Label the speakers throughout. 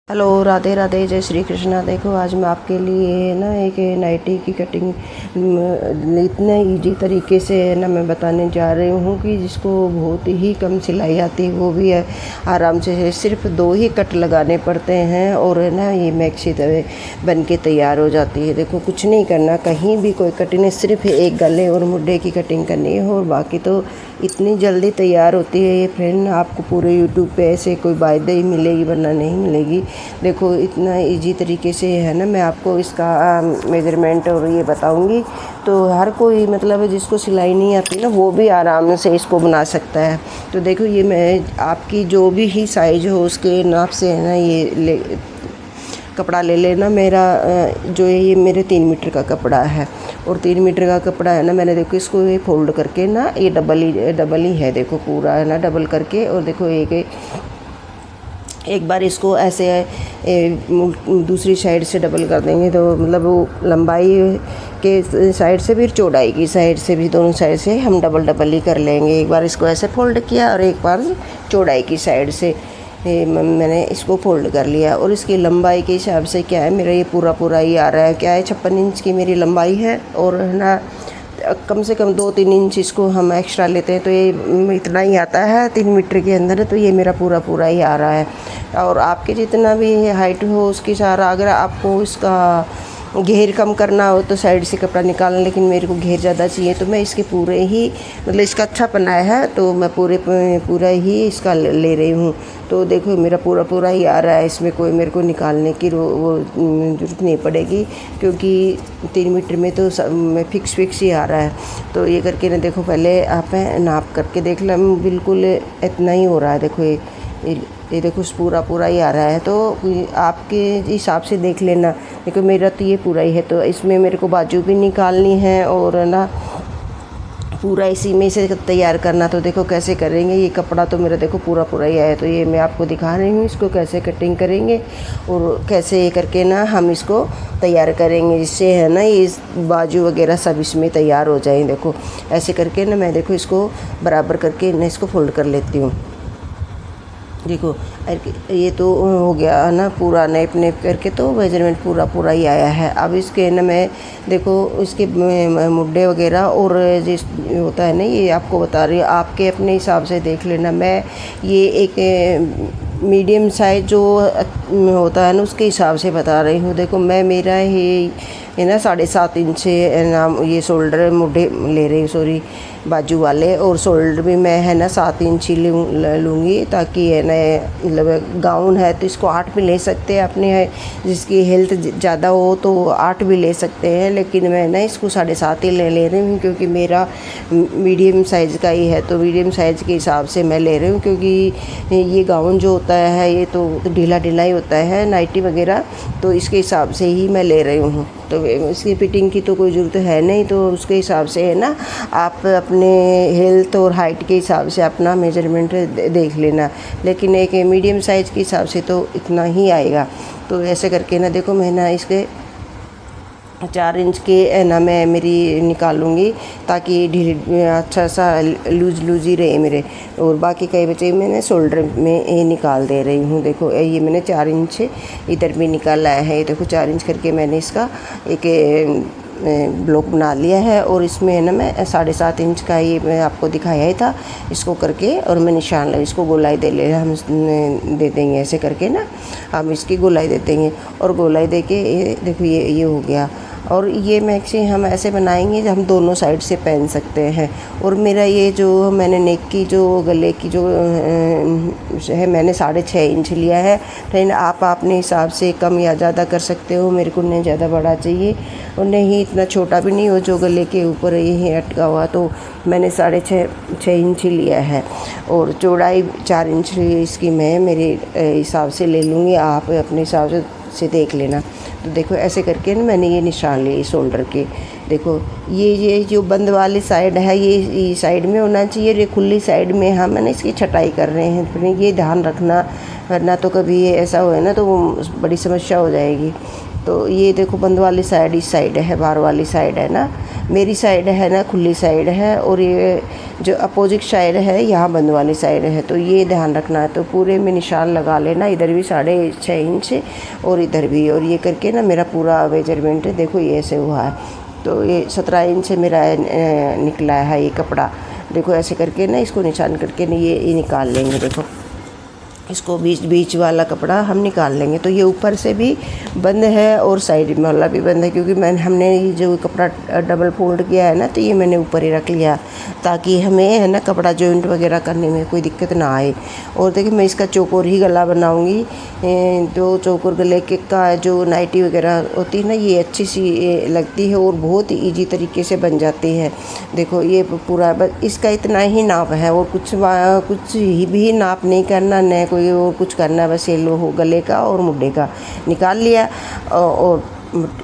Speaker 1: Hello, Radhe Radhe, जय श्री कृष्णा। देखो आज मैं आपके लिए ना एक नाइटी की कटिंग इतने इजी तरीके से ना मैं बताने जा रही हूँ कि जिसको बहुत ही कम सिलाई आती है, वो भी है आराम से सिर्फ 2 ही कट लगाने पड़ते हैं और ना ये मैक्सी बन के तैयार हो जाती है। देखो कुछ नहीं करना, कहीं भी कोई कटिंग नहीं, सिर्फ एक गले और मुड्ढे की कटिंग करनी है और बाकी तो इतनी जल्दी तैयार होती है ये फ्रेंड। आपको पूरे यूट्यूब पे ऐसे कोई बायदे ही मिलेगी वरना नहीं मिलेगी। देखो इतना इजी तरीके से है ना, मैं आपको इसका मेजरमेंट और ये बताऊंगी तो हर कोई मतलब जिसको सिलाई नहीं आती ना वो भी आराम से इसको बना सकता है। तो देखो ये मैं आपकी जो भी ही साइज हो उसके नाप से है ना ये कपड़ा ले लेना। मेरा जो है ये मेरे 3 मीटर का कपड़ा है और 3 मीटर का कपड़ा है ना, मैंने देखो इसको ये फोल्ड करके ना ये डबल ही है, देखो पूरा है ना डबल करके। और देखो एक बार इसको ऐसे दूसरी साइड से डबल कर देंगे तो मतलब वो लंबाई के साइड से भी चौड़ाई की साइड से भी दोनों साइड से हम डबल ही कर लेंगे। एक बार इसको ऐसे फोल्ड किया और एक बार चौड़ाई की साइड से मैंने इसको फोल्ड कर लिया। और इसकी लंबाई के हिसाब से क्या है, मेरा ये पूरा ही आ रहा है, क्या है 56 इंच की मेरी लंबाई है और है ना कम से कम 2-3 इंच इसको हम एक्स्ट्रा लेते हैं तो ये इतना ही आता है 3 मीटर के अंदर। तो ये मेरा पूरा ही आ रहा है। और आपके जितना भी हाइट हो उसके सारा, अगर आपको इसका घेर कम करना हो तो साइड से कपड़ा निकालना, लेकिन मेरे को घेर ज़्यादा चाहिए तो मैं इसके पूरे ही मतलब इसका अच्छा बनाया है तो मैं पूरा ही इसका ले रही हूँ। तो देखो मेरा पूरा ही आ रहा है, इसमें कोई मेरे को निकालने की वो ज़रूरत नहीं पड़ेगी क्योंकि 3 मीटर में तो फिक्स ही आ रहा है। तो ये करके ना देखो पहले आप नाप करके देख लो, बिल्कुल इतना ही हो रहा है। देखो ये देखो पूरा ही आ रहा है तो आपके हिसाब से देख लेना। देखो मेरा तो ये पूरा ही है तो इसमें मेरे को बाजू भी निकालनी है और ना पूरा इसी में से तैयार करना। तो देखो कैसे करेंगे, ये कपड़ा तो मेरा देखो पूरा ही आया तो ये मैं आपको दिखा रही हूँ इसको कैसे कटिंग करेंगे और कैसे ये करके ना हम इसको तैयार करेंगे, जिससे है ना ये बाजू वगैरह सब इसमें तैयार हो जाए। देखो ऐसे करके ना मैं देखो इसको बराबर करके ना इसको फोल्ड कर लेती हूँ। देखो ये तो हो गया ना पूरा नेप करके, तो मेजरमेंट पूरा ही आया है। अब इसके ना मैं देखो इसके मुड्ढे वगैरह और जिस होता है ना ये आपको बता रही हूँ, आपके अपने हिसाब से देख लेना। मैं ये एक मीडियम साइज जो होता है ना उसके हिसाब से बता रही हूँ। देखो मैं मेरा है ना 7.5 इंच से ना ये शोल्डर मुड्ढे ले रही हूँ, सॉरी बाजू वाले, और शोल्डर भी मैं है ना 7 इंच ही लूँगी ताकि है ना मतलब गाउन है तो इसको 8 भी ले सकते हैं अपने, जिसकी हेल्थ ज़्यादा हो तो 8 भी ले सकते हैं, लेकिन मैं ना इसको 7.5 ही ले रही हूँ क्योंकि मेरा मीडियम साइज़ का ही है तो मीडियम साइज़ के हिसाब से मैं ले रही हूँ। क्योंकि ये गाउन जो होता है ये तो ढीला ही होता है नाइटी वगैरह, तो इसके हिसाब से ही मैं ले रही हूँ। तो इसकी फिटिंग की तो कोई ज़रूरत है नहीं, तो उसके हिसाब से है ना आप अपने हेल्थ और हाइट के हिसाब से अपना मेजरमेंट देख लेना, लेकिन एक मीडियम साइज़ के हिसाब से तो इतना ही आएगा। तो ऐसे करके ना देखो मैं ना इसके 4 इंच के ना मैं मेरी निकालूंगी ताकि ढीली अच्छा सा लूज ही रहे मेरे, और बाकी कई बचे मैंने शोल्डर में ये निकाल दे रही हूँ। देखो ये मैंने 4 इंच इधर भी निकाला है। देखो 4 इंच करके मैंने इसका एक ब्लॉक बना लिया है और इसमें है ना मैं 7.5 इंच का ये मैं आपको दिखाया ही था, इसको करके और मैं निशान लगा, इसको गोलाई हम दे देंगे ऐसे करके ना, हम इसकी गोलाई दे देंगे और गोलाई दे के ये देखो ये हो गया। और ये मैक्सी हम ऐसे बनाएंगे जो हम दोनों साइड से पहन सकते हैं। और मेरा ये जो मैंने नेक की जो गले की जो है मैंने 6.5 इंच लिया है, लेकिन आप अपने हिसाब से कम या ज़्यादा कर सकते हो। मेरे को नहीं ज़्यादा बड़ा चाहिए और नहीं इतना छोटा भी नहीं हो जो गले के ऊपर यही अटका हुआ, तो मैंने 6.5 इंच ही लिया है और चौड़ाई 4 इंच इसकी मैं मेरे हिसाब से ले लूँगी, आप अपने हिसाब से देख लेना। तो देखो ऐसे करके ना मैंने ये निशान लिए शोल्डर के। देखो ये जो बंद वाली साइड है ये साइड में होना चाहिए, ये खुली साइड में हम है ना इसकी छटाई कर रहे हैं, फिर ये ध्यान रखना वरना तो कभी ये ऐसा हो ना तो वो बड़ी समस्या हो जाएगी। तो ये देखो बंद वाली साइड इस साइड है, बाहर वाली साइड है ना, मेरी साइड है ना खुली साइड है, और ये जो अपोजिट साइड है यहाँ बंद वाली साइड है, तो ये ध्यान रखना है। तो पूरे में निशान लगा लेना, इधर भी 6.5 इंच और इधर भी, और ये करके ना मेरा पूरा मेजरमेंट देखो ये ऐसे हुआ है। तो ये 17 इंच से मेरा निकला है ये कपड़ा। देखो ऐसे करके ना इसको निशान करके ये निकाल लेंगे। देखो इसको बीच वाला कपड़ा हम निकाल लेंगे। तो ये ऊपर से भी बंद है और साइड में वाला भी बंद है, क्योंकि हमने ये जो कपड़ा डबल फोल्ड किया है ना, तो ये मैंने ऊपर ही रख लिया ताकि हमें है ना कपड़ा जॉइंट वगैरह करने में कोई दिक्कत ना आए। और देखिए मैं इसका चौकोर ही गला बनाऊंगी। जो चौकोर गले के का जो नाइटी वगैरह होती है ना, ये अच्छी सी लगती है और बहुत ईजी तरीके से बन जाती है। देखो ये पूरा बस इसका इतना ही नाप है, और कुछ ही भी नाप नहीं करना, न कोई और कुछ करना है। बस ये लो हो गले का और मुड्ढे का निकाल लिया और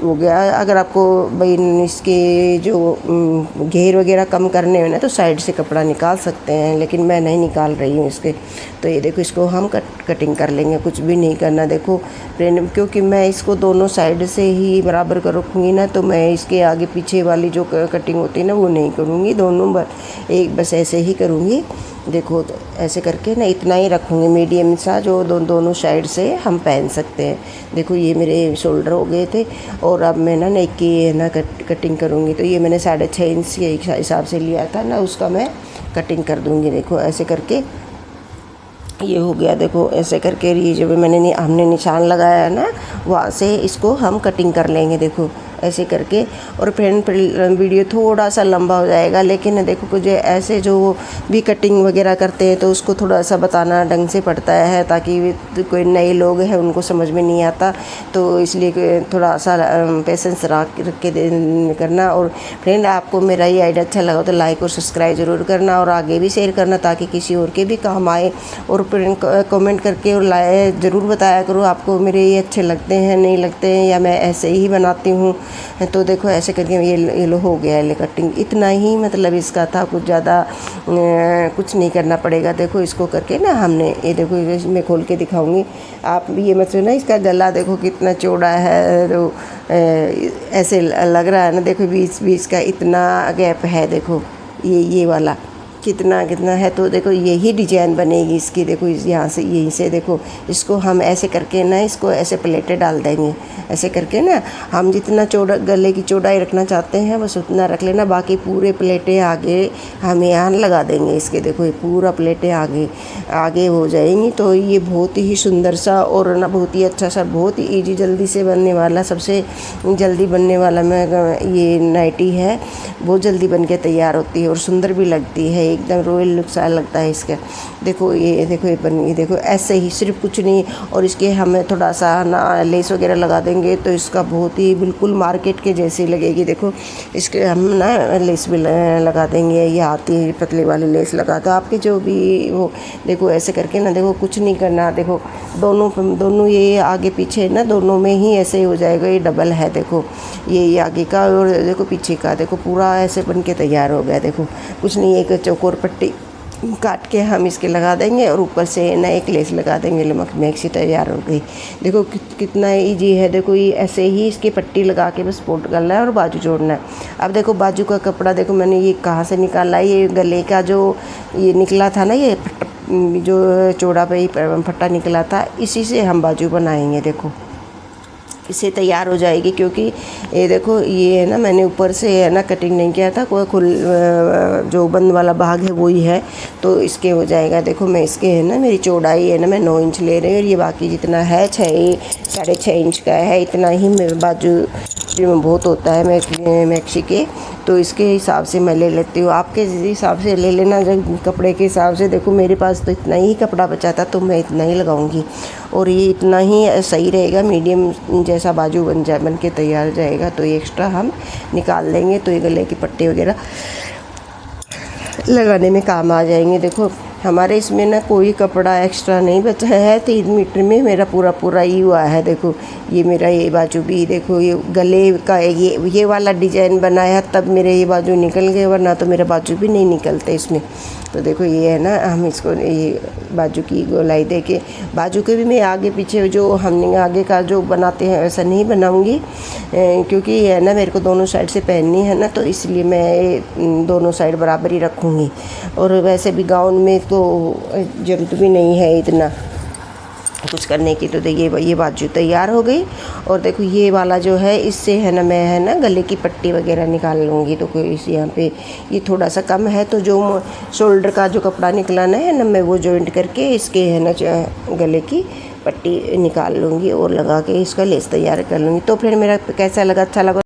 Speaker 1: हो गया। अगर आपको भाई इसके जो घेर वगैरह कम करने हो ना, तो साइड से कपड़ा निकाल सकते हैं, लेकिन मैं नहीं निकाल रही हूँ इसके। तो ये देखो इसको हम कटिंग कर लेंगे, कुछ भी नहीं करना। देखो क्योंकि मैं इसको दोनों साइड से ही बराबर कर रखूँगी ना, तो मैं इसके आगे पीछे वाली जो कटिंग होती है ना वो नहीं करूँगी, दोनों बस ऐसे ही करूँगी। देखो तो ऐसे करके ना इतना ही रखूँगी मीडियम सा, जो दोनों साइड से हम पहन सकते हैं। देखो ये मेरे शोल्डर हो गए थे, और अब मैं ना नेक की ना कटिंग करूँगी। तो ये मैंने 6.5 इंच के हिसाब से लिया था ना, उसका मैं कटिंग कर दूँगी। देखो ऐसे करके ये हो गया। देखो ऐसे करके ये जो हमने निशान लगाया है ना, वहाँ से इसको हम कटिंग कर लेंगे। देखो ऐसे करके। और फ्रेंड वीडियो थोड़ा सा लंबा हो जाएगा, लेकिन देखो कुछ ऐसे जो भी कटिंग वगैरह करते हैं तो उसको थोड़ा सा बताना ढंग से पड़ता है, ताकि कोई नए लोग हैं उनको समझ में नहीं आता, तो इसलिए थोड़ा सा पेशेंस रख के करना। और फ्रेंड आपको मेरा ये आइडिया अच्छा लगा तो लाइक और सब्सक्राइब ज़रूर करना, और आगे भी शेयर करना ताकि किसी और के भी काम आए। और कमेंट करके और ज़रूर बताया करो आपको मेरे ये अच्छे लगते हैं नहीं लगते हैं, या मैं ऐसे ही बनाती हूँ। तो देखो ऐसे करके ये लो हो गया है कटिंग। इतना ही मतलब इसका था, कुछ ज़्यादा कुछ नहीं करना पड़ेगा। देखो इसको करके ना हमने ये देखो मैं खोल के दिखाऊंगी, आप ये मत ना। इसका गला देखो कितना चौड़ा है, तो ऐसे लग रहा है ना। देखो बीच का इतना गैप है, देखो ये वाला कितना है। तो देखो यही डिजाइन बनेगी इसकी। देखो यहाँ से यहीं से देखो इसको हम ऐसे करके ना इसको ऐसे प्लेटें डाल देंगे। ऐसे करके ना हम जितना चौड़ा गले की चौड़ाई रखना चाहते हैं बस उतना रख लेना, बाकी पूरे प्लेटें आगे हम यहाँ लगा देंगे इसके। देखो ये पूरा प्लेटें आगे हो जाएंगी। तो ये बहुत ही सुंदर सा और ना बहुत ही अच्छा सा, बहुत ही ईजी जल्दी से बनने वाला, सबसे जल्दी बनने वाला मैं ये नाइटी है। बहुत जल्दी बन के तैयार होती है और सुंदर भी लगती है, एकदम रॉयल लुक सा लगता है इसका। देखो ये देखो ये बन गई। देखो ऐसे ही, सिर्फ कुछ नहीं। और इसके हमें थोड़ा सा ना लेस वगैरह लगा देंगे तो इसका बहुत ही बिल्कुल मार्केट के जैसी लगेगी। देखो इसके हम ना लेस भी लगा देंगे, ये आती है पतली वाली लेस लगा दो आपके जो भी वो। देखो ऐसे करके ना, देखो कुछ नहीं करना। देखो दोनों ये आगे पीछे ना दोनों में ही ऐसे हो जाएगा। ये डबल है, देखो ये आगे का और देखो पीछे का। देखो पूरा ऐसे बन के तैयार हो गया। देखो कुछ नहीं, एक चौकोर पट्टी काट के हम इसके लगा देंगे और ऊपर से ना एक लेस लगा देंगे, मैक्सी तैयार हो गई। देखो कितना इजी है। देखो ये ऐसे ही इसकी पट्टी लगा के बस फोल्ड करना है और बाजू जोड़ना है। अब देखो बाजू का कपड़ा देखो मैंने ये कहाँ से निकाला, ये गले का जो ये निकला था ना, ये जो चौड़ा पे फट्टा निकला था, इसी से हम बाजू बनाएंगे। देखो इससे तैयार हो जाएगी, क्योंकि ये देखो ये है ना मैंने ऊपर से है ना कटिंग नहीं किया था, कोई जो बंद वाला भाग है वही है, तो इसके हो जाएगा। देखो मैं इसके है ना मेरी चौड़ाई है ना मैं 9 इंच ले रही हूँ, और ये बाकी जितना है 6.5 इंच का है। इतना ही मेरे बाजू में बहुत होता है मैक्सी के, तो इसके हिसाब से मैं ले लेती हूँ। आपके हिसाब से ले लेना, जब कपड़े के हिसाब से। देखो मेरे पास तो इतना ही कपड़ा बचा था तो मैं इतना ही लगाऊंगी, और ये इतना ही सही रहेगा। मीडियम जैसा बाजू बन के तैयार हो जाएगा। तो ये एक्स्ट्रा हम निकाल देंगे, तो ये गले की पट्टी वगैरह लगाने में काम आ जाएंगे। देखो हमारे इसमें ना कोई कपड़ा एक्स्ट्रा नहीं बचा है, 3 मीटर में मेरा पूरा ही हुआ है। देखो ये मेरा ये बाजू भी, देखो ये गले का ये वाला डिजाइन बनाया तब मेरे ये बाजू निकल गए, वरना तो मेरा बाजू भी नहीं निकलते इसमें। तो देखो ये है ना, हम इसको ये बाजू की गोलाई दे के, बाजू के भी मैं आगे पीछे जो हमने आगे का जो बनाते हैं वैसा नहीं बनाऊंगी, क्योंकि ये है ना मेरे को दोनों साइड से पहननी है ना, तो इसलिए मैं दोनों साइड बराबर ही रखूँगी। और वैसे भी गाउन में तो ज़रूरत भी नहीं है इतना कुछ करने की। तो देखिए ये बाजू तैयार हो गई। और देखो ये वाला जो है, इससे है ना मैं है ना गले की पट्टी वगैरह निकाल लूँगी। तो कोई इस यहाँ पे ये थोड़ा सा कम है, तो जो शोल्डर का जो कपड़ा निकलाना है ना, मैं वो जॉइंट करके इसके है ना गले की पट्टी निकाल लूँगी और लगा के इसका लेस तैयार कर लूँगी। तो फिर मेरा कैसा लगा, अच्छा लगा